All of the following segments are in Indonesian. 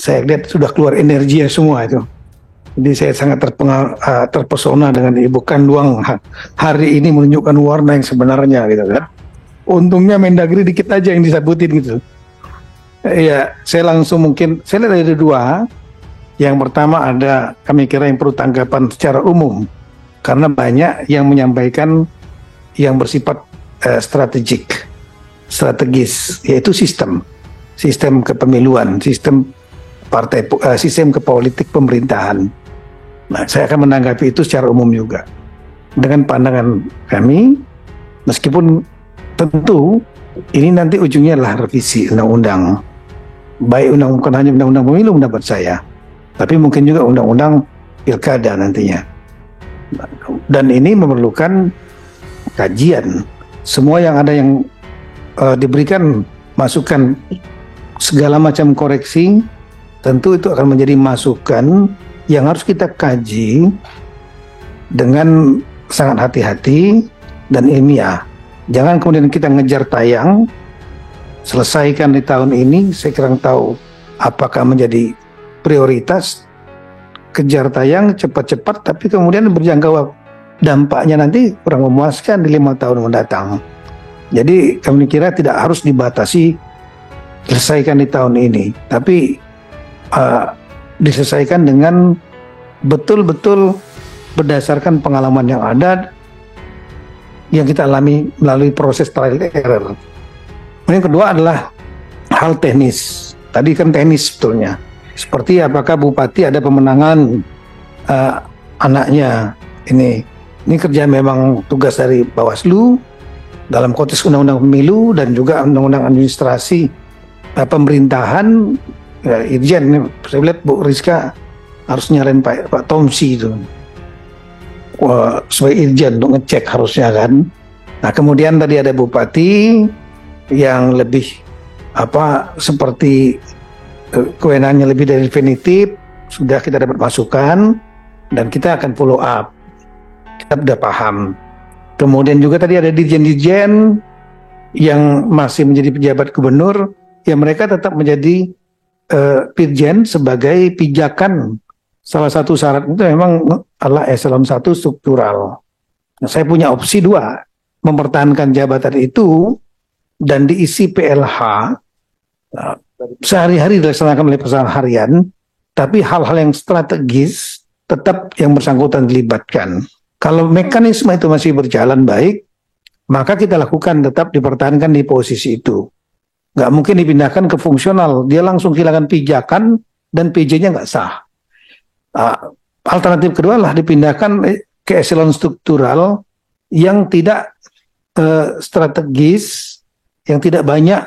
Saya lihat sudah keluar energinya semua itu. Jadi saya sangat terpesona dengan Ibu Kanduang hari ini menunjukkan warna yang sebenarnya gitu kan. Untungnya Mendagri dikit aja yang disebutin gitu. Ya, saya langsung saya lihat ada dua. Yang pertama ada kami kira yang perlu tanggapan secara umum karena banyak yang menyampaikan yang bersifat strategis, yaitu sistem kepemiluan, sistem kepolitik pemerintahan. Nah, saya akan menanggapi itu secara umum juga dengan pandangan kami, meskipun tentu ini nanti ujungnya adalah revisi undang-undang, baik bukan hanya undang-undang pemilu mendapat saya, tapi mungkin juga undang-undang pilkada nantinya. Dan ini memerlukan kajian. Semua yang ada yang diberikan masukan, segala macam koreksi, tentu itu akan menjadi masukan yang harus kita kaji dengan sangat hati-hati dan ilmiah. Jangan kemudian kita ngejar tayang, selesaikan di tahun ini, saya kurang tahu apakah menjadi prioritas, kejar tayang cepat-cepat, tapi kemudian berjangka waktu, dampaknya nanti kurang memuaskan di 5 tahun mendatang. Jadi kami kira tidak harus dibatasi selesaikan di tahun ini, tapi diselesaikan dengan betul-betul berdasarkan pengalaman yang ada yang kita alami melalui proses trial error. Yang kedua adalah hal teknis. Tadi kan teknis sebetulnya. Seperti apakah bupati ada pemenangan anaknya. Ini kerja memang tugas dari Bawaslu dalam konteks undang-undang pemilu dan juga undang-undang administrasi pemerintahan. Irjen, saya lihat Bu Rizka harus nyalain Pak Tomsi itu sebagai Irjen untuk ngecek harusnya kan. Nah kemudian tadi ada bupati yang lebih seperti kewenangannya lebih dari definitif, sudah kita dapat masukan dan kita akan follow up. Kita sudah paham. Kemudian juga tadi ada dirjen-dirjen yang masih menjadi pejabat gubernur, ya mereka tetap menjadi dirjen sebagai pijakan. Salah satu syarat itu memang adalah eselon 1 struktural. Nah, saya punya opsi 2, mempertahankan jabatan itu dan diisi PLH sehari-hari dilaksanakan oleh perusahaan harian, tapi hal-hal yang strategis tetap yang bersangkutan dilibatkan. Kalau mekanisme itu masih berjalan baik, maka kita lakukan tetap dipertahankan di posisi itu. Nggak mungkin dipindahkan ke fungsional, dia langsung kehilangan pijakan dan PJ-nya nggak sah. Alternatif kedua adalah dipindahkan ke eselon struktural yang tidak strategis, yang tidak banyak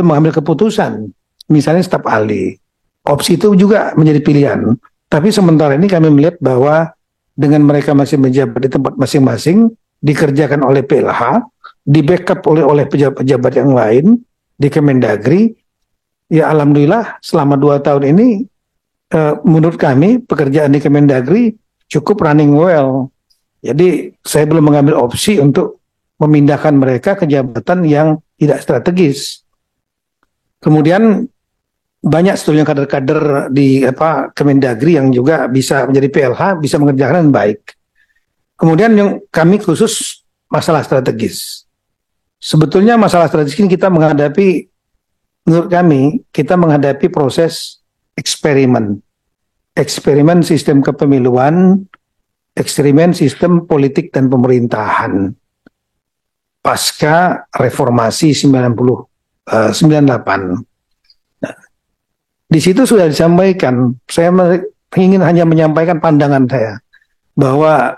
mengambil keputusan, misalnya staf ahli. Opsi itu juga menjadi pilihan. Tapi sementara ini kami melihat bahwa dengan mereka masih menjabat di tempat masing-masing, dikerjakan oleh PLH, di backup oleh pejabat-pejabat yang lain di Kemendagri, ya alhamdulillah selama 2 tahun ini menurut kami pekerjaan di Kemendagri cukup running well. Jadi saya belum mengambil opsi untuk memindahkan mereka ke jabatan yang tidak strategis. Kemudian banyak sebetulnya kader-kader di Kemendagri yang juga bisa menjadi PLH, bisa mengerjakan dengan baik. Kemudian yang kami khusus masalah strategis. Sebetulnya masalah strategis ini menurut kami kita menghadapi proses eksperimen sistem kepemiluan, eksperimen sistem politik dan pemerintahan pasca reformasi 98. Nah, di situ sudah disampaikan, saya ingin hanya menyampaikan pandangan saya bahwa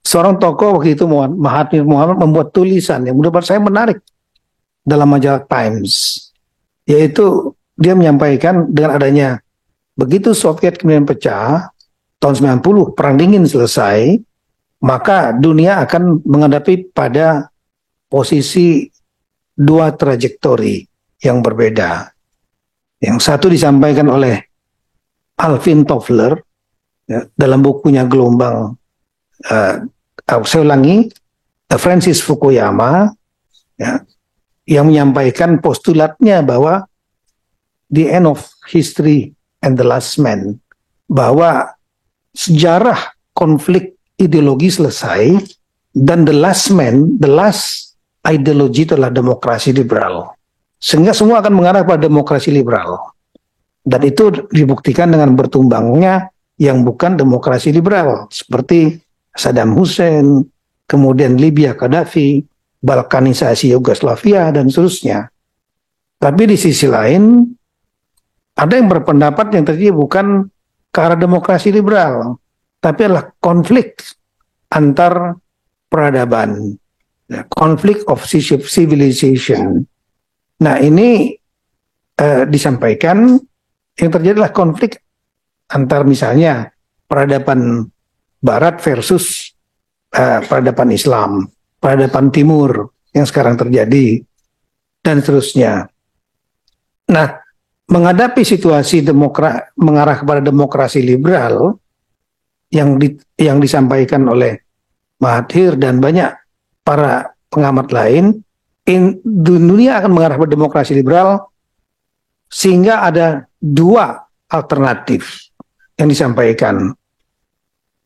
seorang tokoh waktu itu Mahathir Muhammad membuat tulisan yang menurut saya menarik dalam majalah Times, yaitu dia menyampaikan dengan adanya begitu Soviet kemudian pecah tahun 90, perang dingin selesai, maka dunia akan menghadapi pada posisi 2 trajektori yang berbeda. Yang satu disampaikan oleh Alvin Toffler dalam bukunya Gelombang, saya ulangi, Francis Fukuyama, yang menyampaikan postulatnya bahwa the end of history and the last man, bahwa sejarah konflik ideologi selesai dan the last man, the last ideologi adalah demokrasi liberal. Sehingga semua akan mengarah pada demokrasi liberal. Dan itu dibuktikan dengan bertumbangnya yang bukan demokrasi liberal, seperti Saddam Hussein, kemudian Libya Gaddafi, balkanisasi Yugoslavia, dan seterusnya. Tapi di sisi lain, ada yang berpendapat yang terjadi bukan ke arah demokrasi liberal, tapi adalah konflik antar peradaban, konflik of civilization. Nah ini disampaikan yang terjadi adalah konflik antar misalnya peradaban Barat versus peradaban Islam, peradaban Timur yang sekarang terjadi, dan seterusnya. Nah, menghadapi situasi mengarah kepada demokrasi liberal yang disampaikan oleh Mahathir dan banyak para pengamat lain, dunia akan mengarah pada demokrasi liberal, sehingga ada dua alternatif yang disampaikan.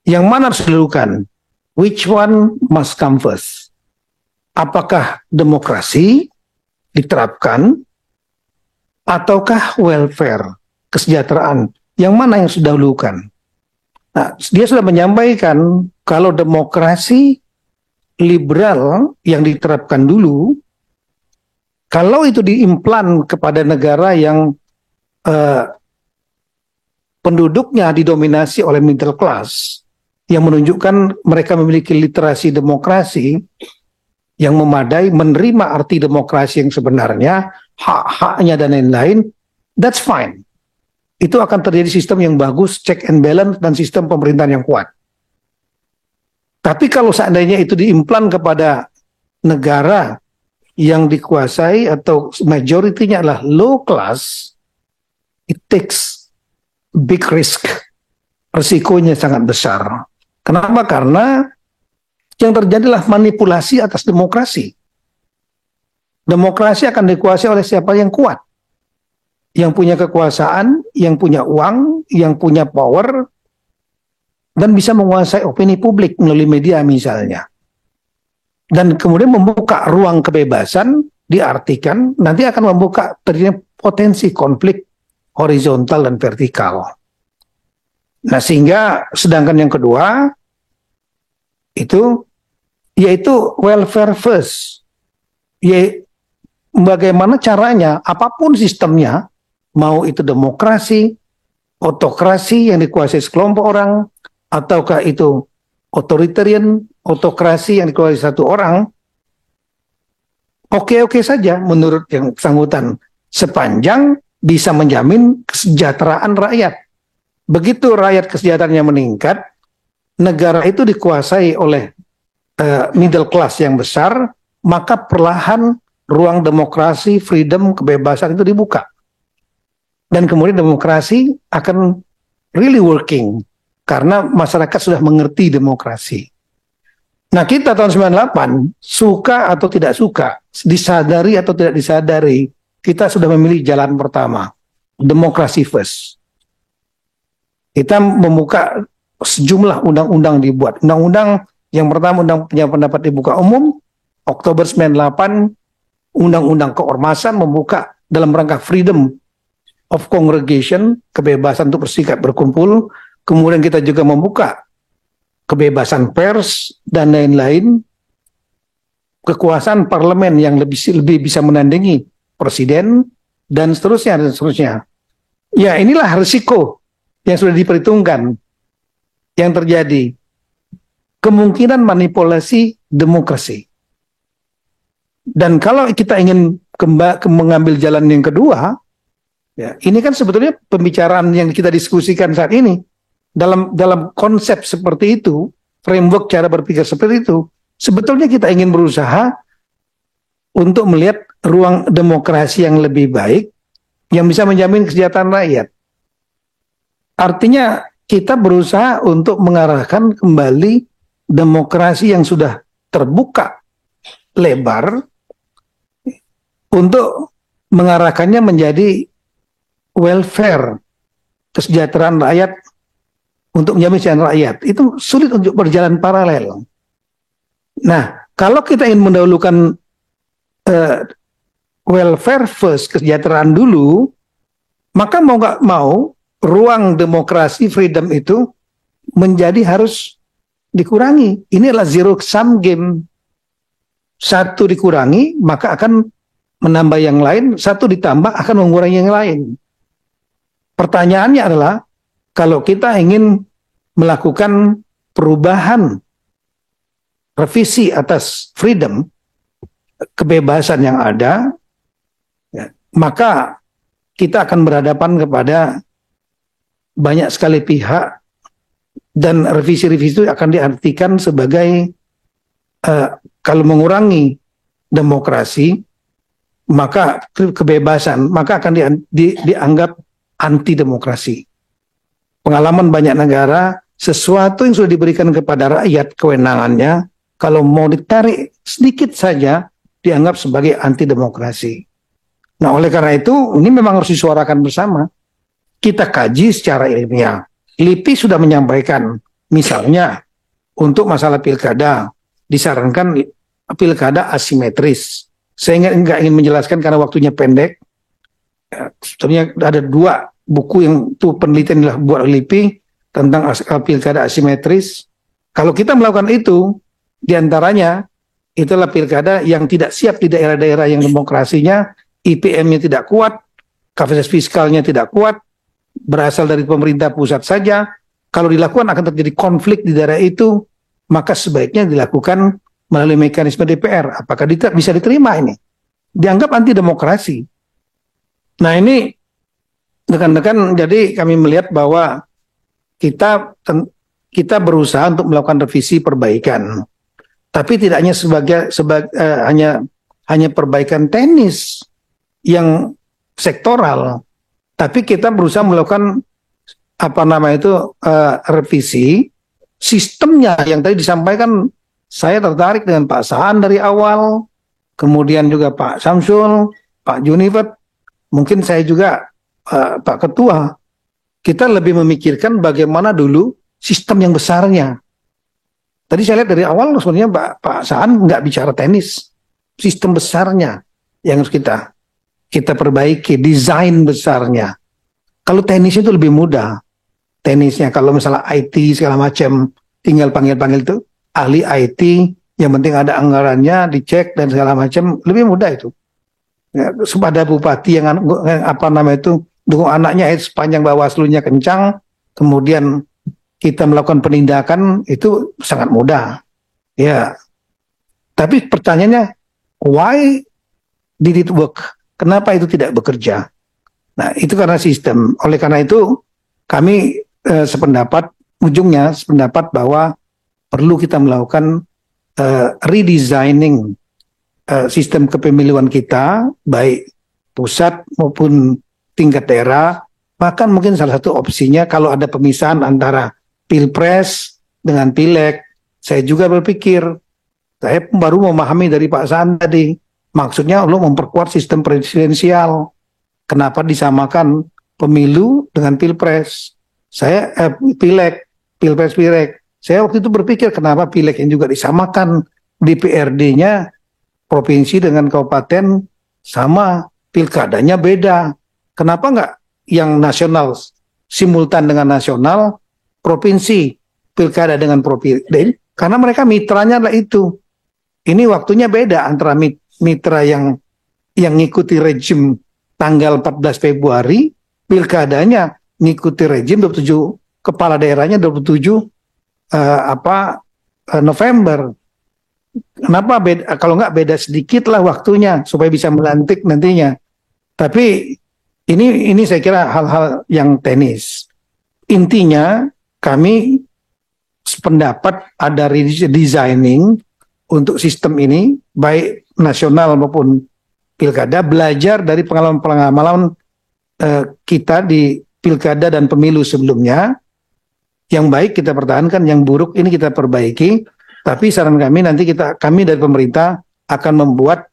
Yang mana harus dilakukan? Which one must come first? Apakah demokrasi diterapkan ataukah welfare, kesejahteraan? Yang mana yang sudah dilakukan? Nah, dia sudah menyampaikan kalau demokrasi liberal yang diterapkan dulu, kalau itu diimplan kepada negara yang penduduknya didominasi oleh middle class, yang menunjukkan mereka memiliki literasi demokrasi yang memadai, menerima arti demokrasi yang sebenarnya, hak-haknya dan lain-lain, that's fine. Itu akan terjadi sistem yang bagus, check and balance, dan sistem pemerintahan yang kuat. Tapi kalau seandainya itu diimplan kepada negara yang dikuasai atau majoritinya adalah low class, it takes big risk. Risikonya sangat besar. Kenapa? Karena yang terjadi adalah manipulasi atas demokrasi. Demokrasi akan dikuasai oleh siapa yang kuat. Yang punya kekuasaan, yang punya uang, yang punya power, dan bisa menguasai opini publik melalui media misalnya. Dan kemudian membuka ruang kebebasan, diartikan nanti akan membuka terjadinya potensi konflik horizontal dan vertikal. Nah, sehingga sedangkan yang kedua itu yaitu welfare first. Bagaimana caranya, apapun sistemnya, mau itu demokrasi, autokrasi yang dikuasai sekelompok orang, ataukah itu authoritarian, autokrasi yang dikuasai satu orang, oke-oke saja menurut yang bersangkutan, sepanjang bisa menjamin kesejahteraan rakyat. Begitu rakyat kesejahteraannya meningkat, negara itu dikuasai oleh middle class yang besar, maka perlahan ruang demokrasi, freedom, kebebasan itu dibuka. Dan kemudian demokrasi akan really working, karena masyarakat sudah mengerti demokrasi. Nah, kita tahun 98, suka atau tidak suka, disadari atau tidak disadari, kita sudah memilih jalan pertama, demokrasi first. Kita membuka sejumlah undang-undang dibuat. Undang-undang yang pertama, undang pendapat dibuka umum, Oktober 98, undang-undang keormasan membuka dalam rangka freedom of congregation, kebebasan untuk berserikat berkumpul. Kemudian kita juga membuka kebebasan pers dan lain-lain, kekuasaan parlemen yang lebih bisa menandingi presiden, dan seterusnya dan seterusnya. Ya, inilah risiko yang sudah diperhitungkan yang terjadi, kemungkinan manipulasi demokrasi. Dan kalau kita ingin mengambil jalan yang kedua, ya, ini kan sebetulnya pembicaraan yang kita diskusikan saat ini dalam konsep seperti itu, framework cara berpikir seperti itu, sebetulnya kita ingin berusaha untuk melihat ruang demokrasi yang lebih baik yang bisa menjamin kesejahteraan rakyat. Artinya kita berusaha untuk mengarahkan kembali demokrasi yang sudah terbuka lebar untuk mengarahkannya menjadi welfare, kesejahteraan rakyat untuk menjamin kesejahteraan rakyat. Itu sulit untuk berjalan paralel. Nah, kalau kita ingin mendahulukan welfare first, kesejahteraan dulu, maka mau nggak mau ruang demokrasi, freedom itu menjadi harus dikurangi. Ini adalah zero sum game. Satu dikurangi, maka akan menambah yang lain, satu ditambah akan mengurangi yang lain. Pertanyaannya adalah, kalau kita ingin melakukan perubahan, revisi atas freedom, kebebasan yang ada, ya, maka kita akan berhadapan kepada banyak sekali pihak, dan revisi-revisi itu akan diartikan sebagai kalau mengurangi demokrasi, maka kebebasan, maka akan dianggap anti demokrasi. Pengalaman banyak negara, sesuatu yang sudah diberikan kepada rakyat kewenangannya, kalau mau ditarik sedikit saja, dianggap sebagai anti demokrasi. Nah, oleh karena itu, ini memang harus disuarakan bersama. Kita kaji secara ilmiah. LIPI sudah menyampaikan, misalnya untuk masalah pilkada, disarankan pilkada asimetris. Saya nggak ingin menjelaskan karena waktunya pendek. Sebetulnya ada 2 buku yang itu penelitian adalah buat LIPI tentang pilkada asimetris. Kalau kita melakukan itu, diantaranya itulah pilkada yang tidak siap di daerah-daerah yang demokrasinya, IPM-nya tidak kuat, kapasitas fiskalnya tidak kuat, berasal dari pemerintah pusat saja. Kalau dilakukan akan terjadi konflik di daerah itu, maka sebaiknya dilakukan melalui mekanisme DPR. Apakah bisa diterima ini? Dianggap anti demokrasi. Nah, ini rekan-rekan, jadi kami melihat bahwa kita berusaha untuk melakukan revisi perbaikan, tapi tidak hanya hanya perbaikan teknis yang sektoral, tapi kita berusaha melakukan revisi sistemnya yang tadi disampaikan. Saya tertarik dengan Pak Saan dari awal, kemudian juga Pak Samsul, Pak Junifer, mungkin saya juga Pak Ketua. Kita lebih memikirkan bagaimana dulu sistem yang besarnya. Tadi saya lihat dari awal sebenarnya Pak Saan nggak bicara tenis, sistem besarnya yang harus kita perbaiki, desain besarnya. Kalau tenis itu lebih mudah, tenisnya kalau misalnya IT segala macam, tinggal panggil-panggil itu ahli IT, yang penting ada anggarannya, dicek dan segala macam, lebih mudah itu. Ya, pada bupati yang dukung anaknya sepanjang Bawaslu-nya kencang, kemudian kita melakukan penindakan, itu sangat mudah. Ya. Tapi pertanyaannya, why did it work? Kenapa itu tidak bekerja? Nah, itu karena sistem. Oleh karena itu, kami sependapat bahwa perlu kita melakukan redesigning sistem kepemiluan kita, baik pusat maupun tingkat daerah. Bahkan mungkin salah satu opsinya kalau ada pemisahan antara pilpres dengan pileg. Saya juga berpikir, saya baru memahami dari Pak Saan tadi, maksudnya lo memperkuat sistem presidensial. Kenapa disamakan pemilu dengan pilpres? Saya pilpres-pileg. Saya waktu itu berpikir kenapa pileg yang juga disamakan, DPRD-nya provinsi dengan kabupaten sama, pilkadanya beda. Kenapa nggak yang nasional simultan dengan nasional, provinsi pilkada dengan provinsi? Karena mereka mitranya adalah itu. Ini waktunya beda antara mitra yang ngikuti rejim tanggal 14 Februari, pilkadanya ngikuti rejim 27, kepala daerahnya 27 November. Kenapa beda? Kalau nggak beda sedikit lah waktunya supaya bisa melantik nantinya. Tapi ini saya kira hal-hal yang teknis. Intinya kami sependapat ada redesigning untuk sistem ini, baik nasional maupun pilkada, belajar dari pengalaman-pengalaman kita di pilkada dan pemilu sebelumnya. Yang baik kita pertahankan, yang buruk ini kita perbaiki. Tapi saran kami nanti kami dari pemerintah akan membuat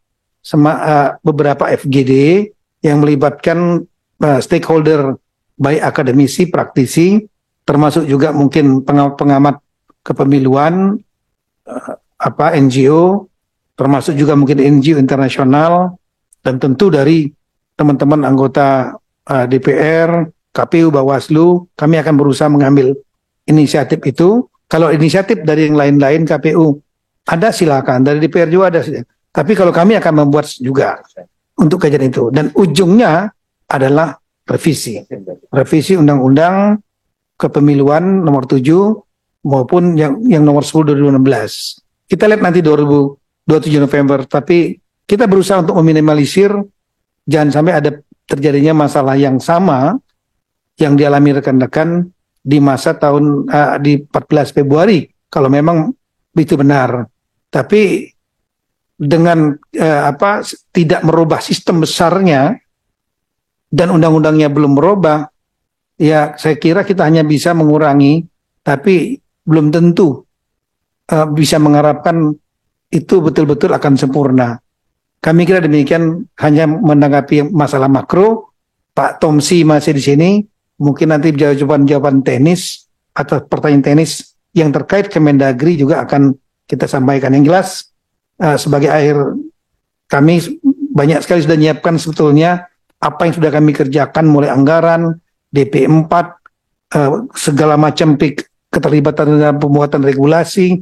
beberapa FGD yang melibatkan stakeholder, baik akademisi, praktisi, termasuk juga mungkin pengamat kepemiluan, NGO, termasuk juga mungkin NGO internasional, dan tentu dari teman-teman anggota DPR, KPU, Bawaslu. Kami akan berusaha mengambil inisiatif itu. Kalau inisiatif dari yang lain-lain, KPU ada, silakan, dari DPR juga ada. Tapi kalau kami akan membuat juga untuk kajian itu, dan ujungnya adalah revisi Undang-Undang Kepemiluan nomor 7 maupun yang nomor 10 2016. Kita lihat nanti 27 November, tapi kita berusaha untuk meminimalisir jangan sampai ada terjadinya masalah yang sama yang dialami rekan-rekan di masa di 14 Februari kalau memang itu benar. Tapi dengan tidak merubah sistem besarnya dan undang-undangnya belum merubah, ya saya kira kita hanya bisa mengurangi, tapi belum tentu bisa mengharapkan itu betul-betul akan sempurna. Kami kira demikian, hanya menanggapi masalah makro. Pak Tomsi masih di sini, mungkin nanti jawaban-jawaban teknis atau pertanyaan teknis yang terkait Kemendagri juga akan kita sampaikan. Yang jelas sebagai akhir, kami banyak sekali sudah menyiapkan sebetulnya apa yang sudah kami kerjakan, mulai anggaran, DP4, segala macam keterlibatan dalam pembuatan regulasi,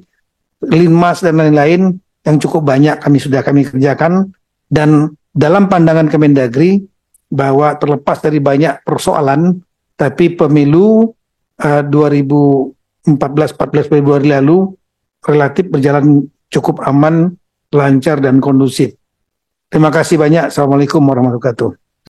Linmas dan lain-lain yang cukup banyak kami kerjakan. Dan dalam pandangan Kemendagri bahwa terlepas dari banyak persoalan, tapi pemilu 2014 Februari lalu relatif berjalan cukup aman, lancar dan kondusif. Terima kasih banyak. Assalamualaikum warahmatullahi wabarakatuh.